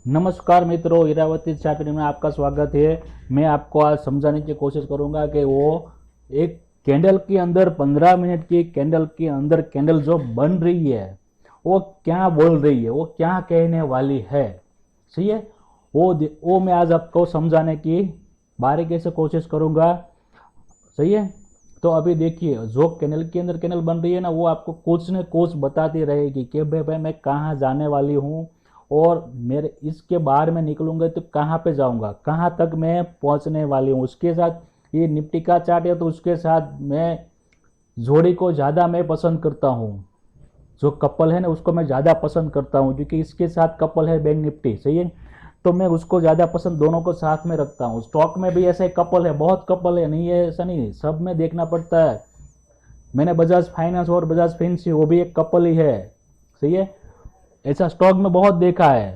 नमस्कार मित्रों, इरावती चैनल में आपका स्वागत है। मैं आपको आज समझाने की कोशिश करूंगा कि वो एक कैंडल के अंदर 15 मिनट की कैंडल के अंदर कैंडल जो बन रही है वो क्या बोल रही है, वो क्या कहने वाली है। सही है। वो मैं आज आपको समझाने की बारीकी से कोशिश करूंगा। सही है। तो अभी देखिए, जो कैनल के अंदर कैनल बन रही है ना, वो आपको कुछ न कुछ बताती रहेगी कि भाई मैं कहाँ जाने वाली हूँ, और मेरे इसके बाहर में निकलूंगा तो कहाँ पे जाऊंगा, कहाँ तक मैं पहुँचने वाली हूँ। उसके साथ ये निफ्टी का चार्ट है, तो उसके साथ मैं जोड़ी को ज़्यादा मैं पसंद करता हूँ। जो कपल है ना, उसको मैं ज़्यादा पसंद करता हूँ, क्योंकि इसके साथ कपल है बैंक निफ्टी। सही है। तो मैं उसको ज़्यादा पसंद दोनों को साथ में रखता हूँ। स्टॉक में भी ऐसे कपल है, बहुत कपल है, नहीं है ऐसा नहीं, सब में देखना पड़ता है। मैंने बजाज फाइनेंस और बजाज फिंसी, वो भी एक कपल ही है। सही है। ऐसा स्टॉक में बहुत देखा है,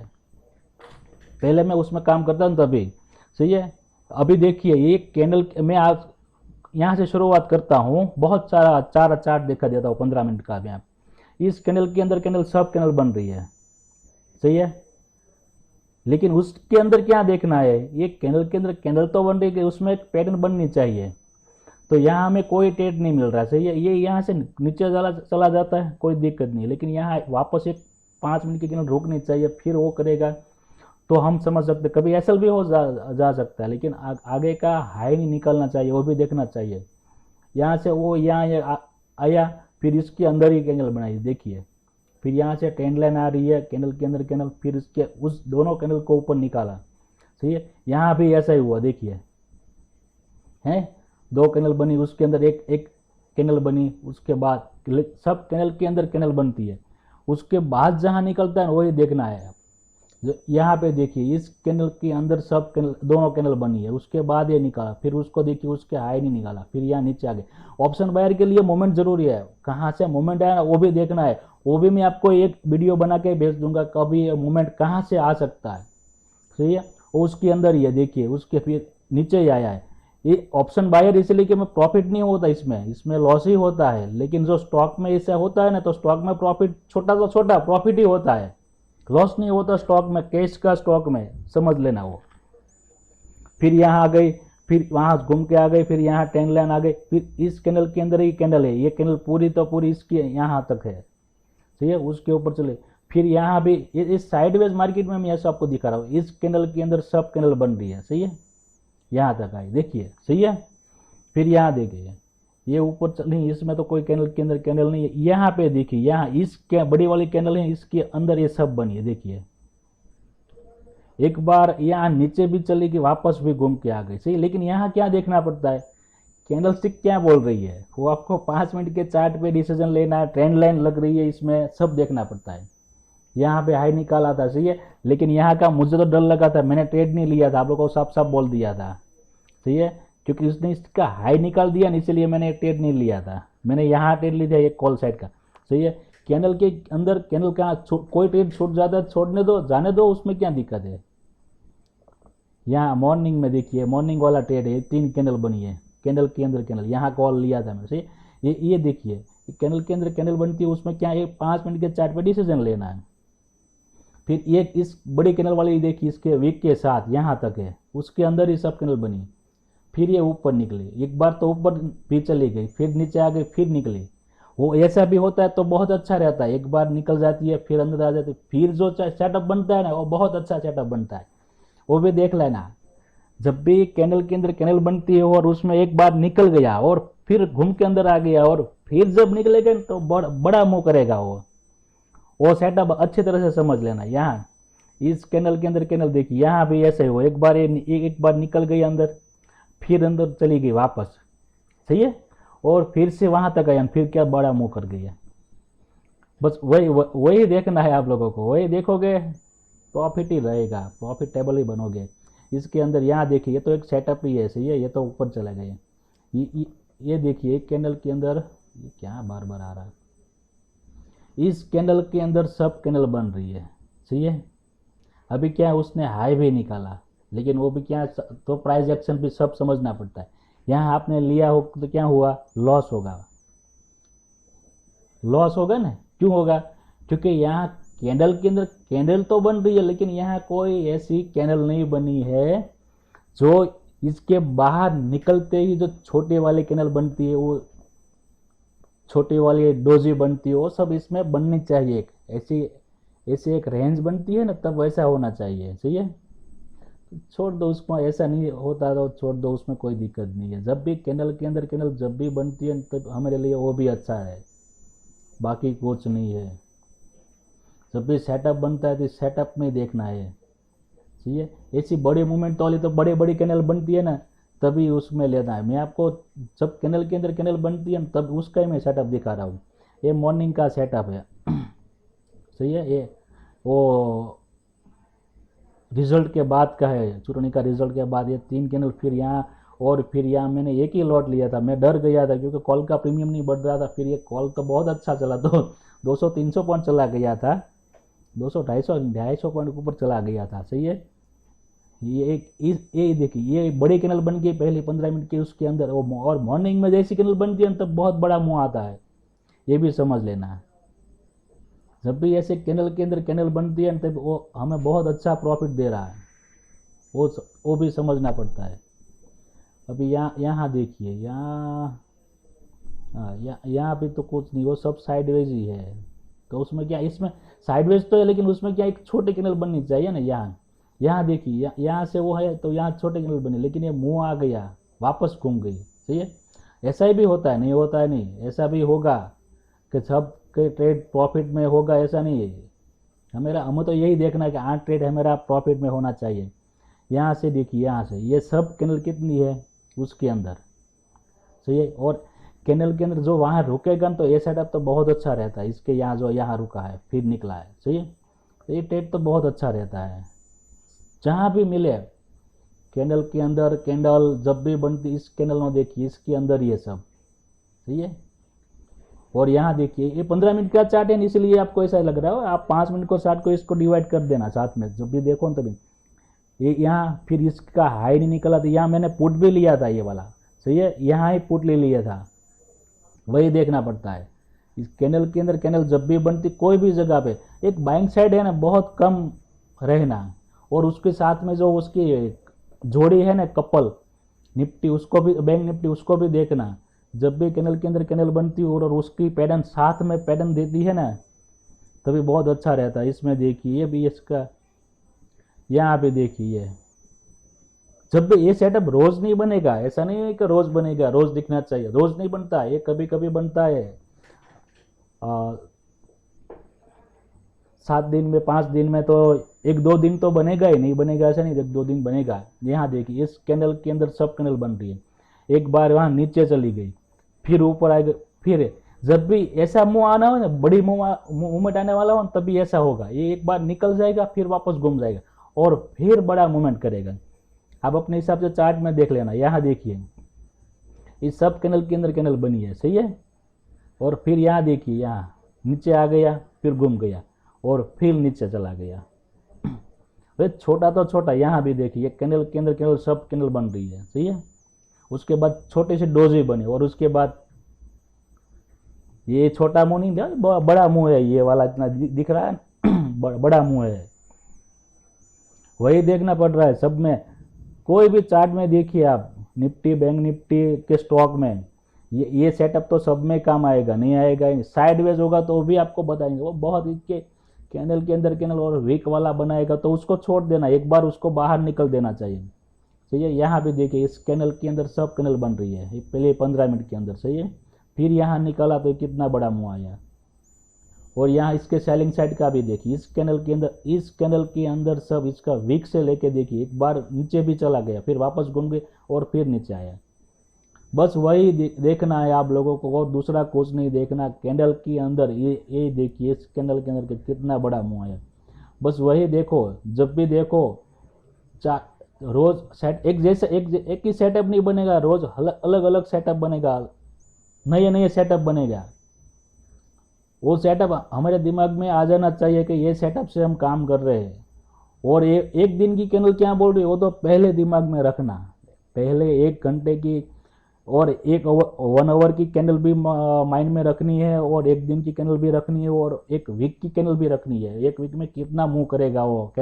पहले मैं उसमें काम करता था तभी। सही है। अभी देखिए, ये कैंडल मैं आज यहाँ से शुरुआत करता हूँ। बहुत सारा चार चार्ट देखा देता हूँ 15 मिनट का। भी आप इस कैंडल के अंदर कैंडल सब कैंडल बन रही है। सही है। लेकिन उसके अंदर क्या देखना है, ये कैंडल के अंदर कैंडल तो बन रही है, उसमें एक पैटर्न बननी चाहिए। तो यहाँ हमें कोई ट्रेड नहीं मिल रहा। सही है। ये यहाँ से नीचे चला चला जाता है, कोई दिक्कत नहीं, लेकिन यहाँ वापस एक 5 मिनट की कैंडल रुकनी चाहिए, फिर वो करेगा तो हम समझ सकते। कभी एसएल भी हो जा सकता है, लेकिन आगे का हाई नहीं निकलना चाहिए, वो भी देखना चाहिए। यहाँ से वो यहाँ आया, फिर इसके अंदर ही कैंडल बनाई, देखिए। फिर यहाँ से ट्रेंड लाइन आ रही है, कैंडल के अंदर कैंडल, फिर इसके उस दोनों कैंडल को ऊपर निकाला। सही है। यहाँ भी ऐसा ही हुआ, देखिए है। दो कैंडल बनी, उसके अंदर एक एक कैंडल बनी, उसके बाद सब कैंडल के अंदर कैंडल बनती है। उसके बाद जहाँ निकलता है वही देखना है। यहाँ पे देखिए, इस कैंडल के अंदर सब कैंडल, दोनों कैंडल बनी है, उसके बाद ये निकाला, फिर उसको देखिए उसके हाई नहीं निकाला, फिर यहाँ नीचे आ गए। ऑप्शन बायर के लिए मोमेंट जरूरी है, कहाँ से मोमेंट आया वो भी देखना है। वो भी मैं आपको एक वीडियो बना के भेज दूंगा, कभी मोमेंट कहाँ से आ सकता है। सही है। वो उसके अंदर ही है, देखिए उसके फिर नीचे ही आया है। ये ऑप्शन बायर इसलिए कि में प्रॉफिट नहीं होता, इसमें इसमें लॉस ही होता है। लेकिन जो स्टॉक में ऐसा होता है ना, तो स्टॉक में प्रॉफिट छोटा तो छोटा प्रॉफिट ही होता है, लॉस नहीं होता स्टॉक में, कैश का स्टॉक में, समझ लेना वो। फिर यहाँ आ गई, फिर वहाँ घूम के आ गई, फिर यहाँ टेन लाइन आ गई, फिर इस कैंडल के अंदर ही कैंडल है, ये कैंडल पूरी तो पूरी इसकी यहाँ तक है। ठीक है। उसके ऊपर चले, फिर यहाँ भी इस साइडवेज मार्केट में मैं ऐसा आपको दिखा रहा हूँ, इस कैंडल के अंदर सब कैंडल बन रही है। सही है। यहाँ तक आई, देखिए। सही है। फिर यहाँ देखिए, ये ऊपर चली, इसमें तो कोई कैंडल के अंदर कैंडल नहीं है। यहाँ पे देखिए, यहाँ इस बड़ी वाली कैंडल है, इसके अंदर ये सब बनी है, देखिए। एक बार यहाँ नीचे भी चली गई, वापस भी घूम के आ गई। सही। लेकिन यहाँ क्या देखना पड़ता है, कैंडल स्टिक क्या बोल रही है, वो आपको 5 मिनट के चार्ट पे डिसीजन लेना है। ट्रेंड लाइन लग रही है, इसमें सब देखना पड़ता है। यहाँ पे हाई निकाला था। सही है। लेकिन यहाँ का मुझे तो डर लगा था, मैंने ट्रेड नहीं लिया था, आप लोगों को साफ साफ बोल दिया था। सही है। क्योंकि उसने इसका हाई निकाल दिया, इसलिए मैंने ट्रेड नहीं लिया था, मैंने यहाँ ट्रेड लिया था एक कॉल साइड का। सही है। कैंडल के अंदर कैंडल का कोई ट्रेड छूट जाता है, छोड़ने दो, जाने दो, उसमें क्या दिक्कत है। यहाँ मॉर्निंग में देखिए, मॉर्निंग वाला ट्रेड है, 3 कैंडल बनी है, कैंडल के अंदर कैंडल, यहाँ कॉल लिया था मैंने। सही। ये देखिए, कैंडल के अंदर कैंडल बनती है, उसमें क्या है, 5 मिनट के चार्ट पे डिसीजन लेना है। फिर एक इस बड़ी कैंडल वाली देखिए, इसके वीक के साथ यहाँ तक है, उसके अंदर ही सब कैंडल बनी। फिर ये ऊपर निकली, एक बार तो ऊपर भी चली गई, फिर नीचे आ गई, फिर निकली। वो ऐसा भी होता है तो बहुत अच्छा रहता है, एक बार निकल जाती है फिर अंदर आ जाती है, फिर जो सेटअप बनता है ना, वो बहुत अच्छा सेटअप बनता है। वो भी देख लेना। जब भी कैंडल के अंदर कैंडल बनती है और उसमें एक बार निकल गया और फिर घूम के अंदर आ गया और फिर जब निकलेगा तो बड़ा मुंह करेगा वो सेटअप अच्छी तरह से समझ लेना। यहाँ इस कैंडल के अंदर कैंडल देखिए, यहाँ भी ऐसे हो, एक बार एक बार निकल गई अंदर, फिर अंदर चली गई वापस। सही है। और फिर से वहां तक आया, फिर क्या बड़ा मुंह कर गई है। बस वही वही देखना है आप लोगों को, वही देखोगे प्रॉफिट ही रहेगा, प्रॉफिटेबल ही बनोगे। इसके अंदर यहाँ देखिए, ये तो एक सेटअप ही है। सही है। ये तो ऊपर चले गए। ये देखिए, एक कैंडल के अंदर, ये क्या बार बार आ रहा है, इस कैंडल के अंदर सब कैंडल बन रही है। सही है। अभी क्या है, उसने हाई भी निकाला, लेकिन वो भी क्या, तो प्राइस एक्शन भी सब समझना पड़ता है। यहाँ आपने लिया हो तो क्या हुआ, लॉस होगा, लॉस होगा ना। क्यों होगा, क्योंकि यहाँ कैंडल के अंदर कैंडल तो बन रही है, लेकिन यहाँ कोई ऐसी कैंडल नहीं बनी है जो इसके बाहर निकलते ही जो छोटे वाली कैंडल बनती है, वो छोटी वाली डोजी बनती है, वो सब इसमें बननी चाहिए। ऐसी ऐसी एक रेंज बनती है ना, तब वैसा होना चाहिए। सही है, छोड़ दो उसको, ऐसा नहीं होता तो छोड़ दो, उसमें कोई दिक्कत नहीं है। जब भी कैंडल के अंदर कैंडल जब भी बनती है तब हमारे लिए वो भी अच्छा है, बाकी कुछ नहीं है। जब भी सेटअप बनता है तो सेटअप में देखना है। सही है, ऐसी बड़ी मूवमेंट वाली तो बड़ी बड़ी कैंडल बनती है ना, तभी उसमें लेना है। मैं आपको जब कैंडल के अंदर कैंडल बनती है तब उसका ही मैं सेटअप दिखा रहा हूँ। ये मॉर्निंग का सेटअप है। सही है, ये वो रिजल्ट के बाद का है, चूरनी का रिजल्ट के बाद ये 3 कैंडल, फिर यहाँ और फिर यहाँ मैंने एक ही लॉट लिया था। मैं डर गया था क्योंकि कॉल का प्रीमियम नहीं बढ़ रहा था। फिर ये कॉल तो बहुत अच्छा चला, तो 200-300 पॉइंट चला गया था, 200-250 पॉइंट ऊपर चला गया था। सही है, ये देखिए, ये बड़ी कैंडल बन गई पहले 15 मिनट की, उसके अंदर वो, और मॉर्निंग में जैसी कैंडल बनती है तब बहुत बड़ा मुँह आता है, ये भी समझ लेना। जब भी ऐसे कैंडल के अंदर कैंडल बनती है तब वो हमें बहुत अच्छा प्रॉफिट दे रहा है, वो भी समझना पड़ता है। अभी यहाँ देखिए, यहाँ पे तो कुछ नहीं, वो सब साइडवेज ही है। तो उसमें क्या, इसमें साइडवेज तो है लेकिन उसमें क्या एक छोटे कैंडल बननी चाहिए ना। यहाँ देखिए, यहाँ से वो है तो यहाँ छोटे कैंडल बने, लेकिन ये मुंह आ गया, वापस घूम गई। सही है, ऐसा ही भी होता है, नहीं होता है नहीं, ऐसा भी होगा कि सब के ट्रेड प्रॉफिट में होगा, ऐसा नहीं है। हमें तो यही देखना है कि 8 ट्रेड हमारा प्रॉफिट में होना चाहिए। यहाँ से देखिए, यहाँ से ये सब कैंडल कितनी है उसके अंदर। सही है, और कैंडल के अंदर जो वहाँ रुकेगा तो ये सेटअप तो बहुत अच्छा रहता है। इसके यहाँ जो यहाँ रुका है फिर निकला है। सही है, तो ये ट्रेड तो बहुत अच्छा रहता है। जहाँ भी मिले कैंडल के अंदर कैंडल जब भी बनती, इस कैंडल में देखिए इसके अंदर ये सब। सही है, और यहाँ देखिए ये 15 मिनट का चार्ट है, इसलिए आपको ऐसा लग रहा है। आप 5 मिनट को चार्ट को इसको डिवाइड कर देना साथ में, जब भी देखो तभी ये यहाँ फिर इसका हाई नहीं निकला, तो यहाँ मैंने पुट भी लिया था ये वाला। सही है, यहाँ ही पुट ले लिया था, वही देखना पड़ता है। इस कैंडल के अंदर कैंडल जब भी बनती कोई भी जगह पे, एक बाइंग साइड है ना बहुत कम रहना, और उसके साथ में जो उसकी जोड़ी है ना कपल निफ्टी, उसको भी, बैंक निफ्टी, उसको भी देखना। जब भी कैंडल के अंदर कैंडल बनती है और उसकी पैटर्न साथ में पैटर्न देती है ना, तभी बहुत अच्छा रहता है। इसमें देखिए भी इसका, यहाँ पे देखिए, जब भी ये सेटअप रोज नहीं बनेगा, ऐसा नहीं है कि रोज बनेगा, रोज दिखना चाहिए, रोज नहीं बनता है, ये कभी कभी बनता है। 7 दिन में, 5 दिन में, तो 1-2 दिन तो बनेगा ही, नहीं बनेगा ऐसा नहीं, 1-2 दिन बनेगा। यहाँ देखिए इस कैंडल के अंदर सब कैंडल बन रही है, एक बार वहाँ नीचे चली गई, फिर ऊपर आएगा, फिर जब भी ऐसा मुंह आना हो ना, बड़ी मूवमेंट आने वाला हो, तभी ऐसा होगा। ये एक बार निकल जाएगा फिर वापस घूम जाएगा और फिर बड़ा मूवमेंट करेगा। आप अपने हिसाब से चार्ट में देख लेना। यहाँ देखिए इस सब कैंडल के अंदर कैंडल बनी है। सही है, और फिर यहाँ देखिए, यहाँ नीचे आ गया, फिर घूम गया और फिर नीचे चला गया। वे छोटा तो छोटा, यहाँ भी देखिए कैंडल के अंदर कैंडल सब कैंडल बन रही है। सही है, उसके बाद छोटे से डोजे बने, और उसके बाद ये छोटा मुंह नहीं, बड़ा मुंह है, ये वाला इतना दिख रहा है, बड़ा मुंह है, वही देखना पड़ रहा है सब में। कोई भी चार्ट में देखिए आप, निफ्टी, बैंक निफ्टी के स्टॉक में ये सेटअप तो सब में काम आएगा, नहीं आएगा ही। साइडवेज होगा तो भी आपको बताएंगे, वो बहुत इसके कैंडल के अंदर कैंडल और वीक वाला बनाएगा तो उसको छोड़ देना, एक बार उसको बाहर निकल देना चाहिए। सही है, यहाँ भी देखिए इस कैंडल के अंदर सब कैंडल बन रही है, ये पहले 15 मिनट के अंदर। सही है, फिर यहाँ निकला तो कितना बड़ा मुँह आया। और यहाँ इसके सेलिंग साइड का भी देखिए, इस कैंडल के अंदर सब इसका वीक से लेके देखिए, एक बार नीचे भी चला गया, फिर वापस घूम गए और फिर नीचे आया। बस वही देखना है आप लोगों को, और दूसरा कुछ नहीं देखना। कैंडल के अंदर ये देखिए, इस कैंडल के अंदर कितना बड़ा मुँह आया, बस वही देखो। जब भी देखो रोज सेट एक जैसे एक ही सेटअप नहीं बनेगा, रोज अलग अलग सेटअप बनेगा, नए नए सेटअप बनेगा। वो सेटअप हमारे दिमाग में आ जाना चाहिए कि ये सेटअप से हम काम कर रहे हैं। और ये एक दिन की कैंडल क्या बोल रही है वो तो पहले दिमाग में रखना। पहले 1 घंटे की और एक 1 आवर की कैंडल भी माइंड में रखनी है, और एक दिन की कैंडल भी रखनी है, और एक वीक की कैंडल भी रखनी है। एक वीक में कितना मूव करेगा वो